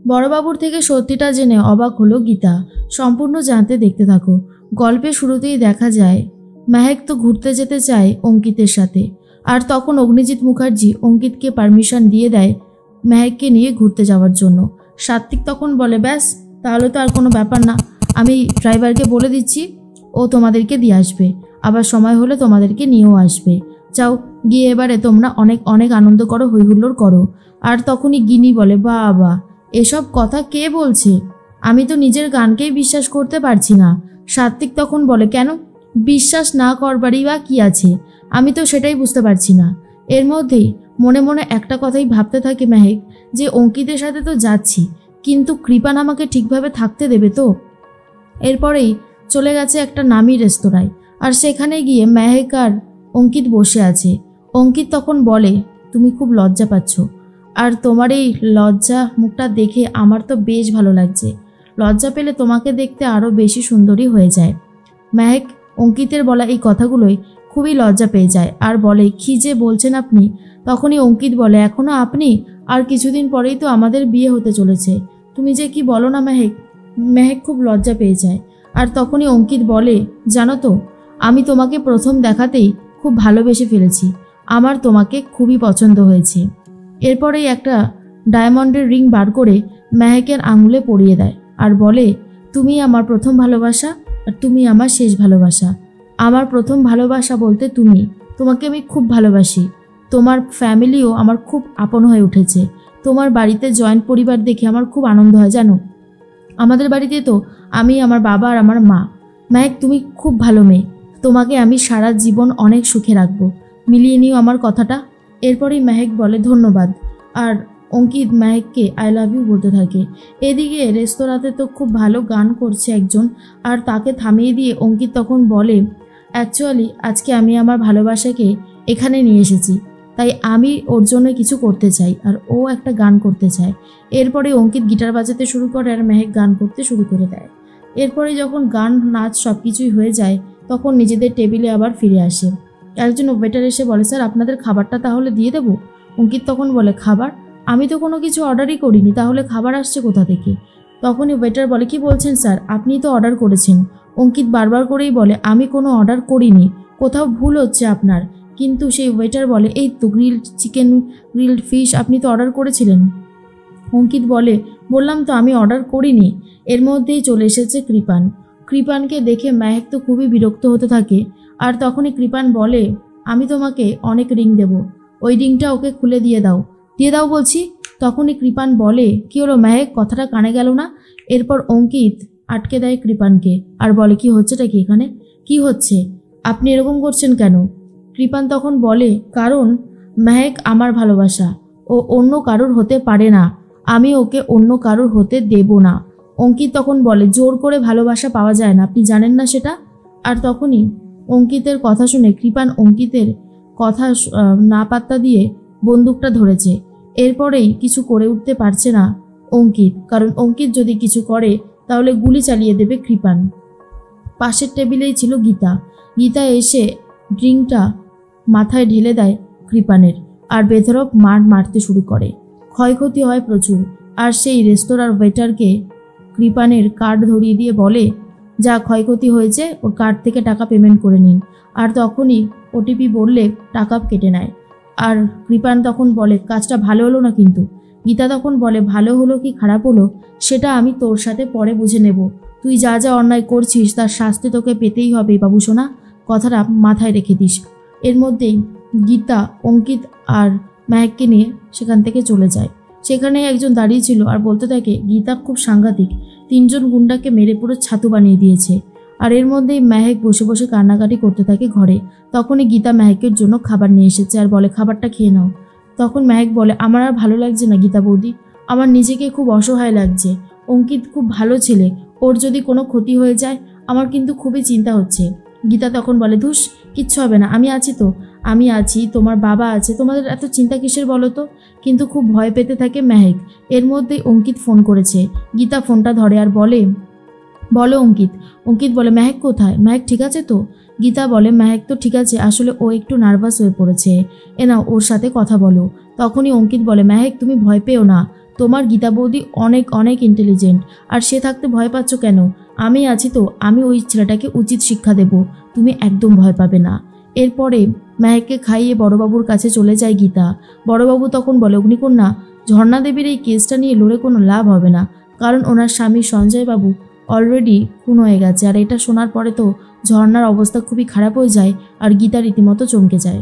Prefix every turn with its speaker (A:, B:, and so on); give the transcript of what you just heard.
A: বড়বাবুর থেকে সত্যিটা জেনে অবাক হলো গীতা। সম্পূর্ণ জানতে দেখতে থাকো। গল্পের শুরুতেই দেখা যায় মেহেক তো ঘুরতে যেতে চায় অঙ্কিতের সাথে, আর তখন অগ্নিজিৎ মুখার্জি অঙ্কিতকে পারমিশন দিয়ে দেয় মেহেককে নিয়ে ঘুরতে যাওয়ার জন্য। সাত্বিক তখন বলে, ব্যাস তাহলে তো আর কোনো ব্যাপার না, আমি ড্রাইভারকে বলে দিচ্ছি, ও তোমাদেরকে দিয়ে আসবে, আবার সময় হলে তোমাদেরকে নিয়েও আসবে। যাও গিয়ে এবারে তোমরা অনেক অনেক আনন্দ করো, হইহুল্লোড় করো। আর তখনই গিনি বলে, বাবা এসব কথা কে বলছে, আমি তো নিজের গানকেই বিশ্বাস করতে পারছি না। সাত্বিক তখন বলে, কেন বিশ্বাস না করবারই বা কি আছে, আমি তো সেটাই বুঝতে পারছি না। এর মধ্যেই মনে মনে একটা কথাই ভাবতে থাকে মেহেক, যে অঙ্কিতের সাথে তো যাচ্ছি, কিন্তু কৃপান আমাকে ঠিকভাবে থাকতে দেবে তো। এরপরেই চলে গেছে একটা নামি রেস্তোরাঁয়, আর সেখানে গিয়ে মেহেক আর অঙ্কিত বসে আছে। অঙ্কিত তখন বলে, তুমি খুব লজ্জা পাচ্ছ, আর তোমার এই লজ্জা মুখটা দেখে আমার তো বেশ ভালো লাগছে, লজ্জা পেলে তোমাকে দেখতে আরও বেশি সুন্দরী হয়ে যায়। মেহেক অঙ্কিতের বলা এই কথাগুলোই খুবই লজ্জা পেয়ে যায় আর বলে, কী যে বলছেন আপনি। তখনই অঙ্কিত বলে, এখনও আপনি, আর কিছুদিন পরেই তো আমাদের বিয়ে হতে চলেছে, তুমি যে কি বলো না মেহেক। মেহেক খুব লজ্জা পেয়ে যায়। আর তখনই অঙ্কিত বলে, জানো তো আমি তোমাকে প্রথম দেখাতেই খুব ভালোবেসে ফেলেছি, আমার তোমাকে খুবই পছন্দ হয়েছে। এরপরেই একটা ডায়মন্ডের রিং বার করে মেহেকের আঙুলে পরিয়ে দেয় আর বলে, তুমি আমার প্রথম ভালোবাসা, আর তুমি আমার শেষ ভালোবাসা। আমার প্রথম ভালোবাসা বলতে তুমি, তোমাকে আমি খুব ভালোবাসি, তোমার ফ্যামিলিও আমার খুব আপন হয়ে উঠেছে, তোমার বাড়িতে জয়েন্ট পরিবার দেখে আমার খুব আনন্দ হয় জানো। আমাদের বাড়িতে তো আমি, আমার বাবা আর আমার মা। মেহেক তুমি খুব ভালো মেয়ে, তোমাকে আমি সারা জীবন অনেক সুখে রাখবো, মিলিয়ে নিও আমার কথাটা। এরপরেই মেহেক বলে, ধন্যবাদ। আর অঙ্কিত মেহেককে আই লাভ ইউ বলতে থাকে। এদিকে রেস্তোরাঁতে তো খুব ভালো গান করছে একজন, আর তাকে থামিয়ে দিয়ে অঙ্কিত তখন বলে, অ্যাকচুয়ালি আজকে আমি আমার ভালোবাসাকে এখানে নিয়ে এসেছি, তাই আমি ওর জন্য কিছু করতে চাই, আর ও একটা গান করতে চায়। এরপরে অঙ্কিত গিটার বাজাতে শুরু করে আর মেহেক গান করতে শুরু করে দেয়। এরপরে যখন গান নাচ সব কিছুই হয়ে যায়, তখন নিজেদের টেবিলে আবার ফিরে আসে। একজন ওয়েটার এসে বলে, স্যার আপনাদের খাবারটা তাহলে দিয়ে দেবো। অঙ্কিত তখন বলে, খাবার? আমি তো কোনো কিছু অর্ডারই করিনি, তাহলে খাবার আসছে কোথা থেকে? তখনই ওয়েটার বলে, কি বলছেন স্যার, আপনি তো অর্ডার করেছেন। অঙ্কিত বারবার করেই বলে, আমি কোনো অর্ডার করিনি, কোথাও ভুল হচ্ছে আপনার। কিন্তু সেই ওয়েটার বলে, এই তো গ্রিলড চিকেন, গ্রিলড ফিশ আপনি তো অর্ডার করেছিলেন। অঙ্কিত বলে, বললাম তো আমি অর্ডার করিনি। এর মধ্যেই চলে এসেছে কৃপান। কৃপানকে দেখে মেহেক তো খুবই বিরক্ত হতে থাকে। আর তখনই কৃপান বলে, আমি তোমাকে অনেক রিং দেব, ওই রিংটা ওকে খুলে দিয়ে দাও, দিয়ে দাও বলছি। তখনই কৃপান বলে, কি হলো মেহেক, কথাটা কানে গেল না? এরপর অঙ্কিত আটকে দেয় কৃপানকে আর বলে, কি হচ্ছেটা কি এখানে, কি হচ্ছে, আপনি এরকম করছেন কেন? কৃপান তখন বলে, কারণ মেহেক আমার ভালোবাসা, ও অন্য কারোর হতে পারে না, আমি ওকে অন্য কারোর হতে দেব না। অঙ্কিত তখন বলে, জোর করে ভালোবাসা পাওয়া যায় না, আপনি জানেন না সেটা? আর তখনই অঙ্কিতের কথা শুনে কৃপান অঙ্কিতের কথা না পাত্তা দিয়ে বন্দুকটা ধরেছে। এরপরেই কিছু করে উঠতে পারছে না অঙ্কিত, কারণ অঙ্কিত যদি কিছু করে তাহলে গুলি চালিয়ে দেবে কৃপান। পাশের টেবিলেই ছিল গীতা। গীতা এসে ড্রিঙ্কটা মাথায় ঢেলে দেয় কৃপানের, আর বেধড়ক মারতে শুরু করে। ক্ষয়ক্ষতি হয় প্রচুর। আর সেই রেস্তোরাঁর ওয়েটারকে কৃপানের কার্ড ধরিয়ে দিয়ে বলে, যা ক্ষয়ক্ষতি হয়েছে ওর কার্ড থেকে টাকা পেমেন্ট করে নিন। আর তখনই ওটিপি বললে টাকা কেটে নেয়। আর কৃপান তখন বলে, কাজটা ভালো হলো না কিন্তু। গীতা তখন বলে, ভালো হলো কি খারাপ হলো সেটা আমি তোর সাথে পরে বুঝে নেব, তুই যা যা অন্যায় করছিস তার শাস্তি তোকে পেতেই হবে বাবু সোনা, কথাটা মাথায় রেখে দিস। এর মধ্যেই গীতা অঙ্কিত আর মেহেককে নিয়ে সেখান থেকে চলে যায়। সেখানে একজন দাঁড়িয়ে ছিল আর বলতে থাকে, গীতা খুব সাংঘাতিক, 3 জন গুন্ডাকে মেরে পুরো ছাতু বানিয়ে দিয়েছে। আর এর মধ্যেই মেহেক বসে বসে কান্নাকাটি করতে থাকে ঘরে। তখনই গীতা মেহেকের জন্য খাবার নিয়ে এসেছে আর বলে, খাবারটা খেয়ে নাও। তখন মেহেক বলে, আমার আর ভালো লাগছে না গীতা বৌদি, আমার নিজেকে খুব অসহায় লাগছে। অঙ্কিত খুব ভালো ছেলে, ওর যদি কোনো ক্ষতি হয়ে যায় আমার কিন্তু খুবই চিন্তা হচ্ছে। গীতা তখন বলে, ধুস, কিচ্ছু হবে না, আমি আছি তো, আমি আছি, তোমার বাবা আছে, তোমাদের এত চিন্তা কিসের বলো তো। কিন্তু খুব ভয় পেতে থাকে মেহেক। এর মধ্যেই অঙ্কিত ফোন করেছে। গীতা ফোনটা ধরে আর বলে, বলো অঙ্কিত। অঙ্কিত বলে, মেহেক কোথায়, মেহেক ঠিক আছে তো? গীতা বলে, মেহেক তো ঠিক আছে, আসলে ও একটু নার্ভাস হয়ে পড়েছে, এ নাও ওর সাথে কথা বলো। তখনই অঙ্কিত বলে, মেহেক তুমি ভয় পেও না, তোমার গীতা বৌদি অনেক অনেক ইন্টেলিজেন্ট, আর সে থাকতে ভয় পাচ্ছ কেন? আমি আছি তো, আমি ওই ছেলেটাকে উচিত শিক্ষা দেব, তুমি একদম ভয় পাবে না। এরপরে মেহেককে খাইয়ে বড়বাবুর কাছে চলে যায় গীতা। বড়বাবু তখন বলে, অগ্নিকন্যা, ঝর্ণা দেবীর এই কেসটা নিয়ে লড়ে কোনো লাভ হবে না, কারণ ওনার স্বামী সঞ্জয় বাবু অলরেডি খুন হয়ে গেছে। আর এটা শোনার পরে তো ঝর্ণার অবস্থা খুবই খারাপ হয়ে যায় আর গীতা রীতিমতো চমকে যায়।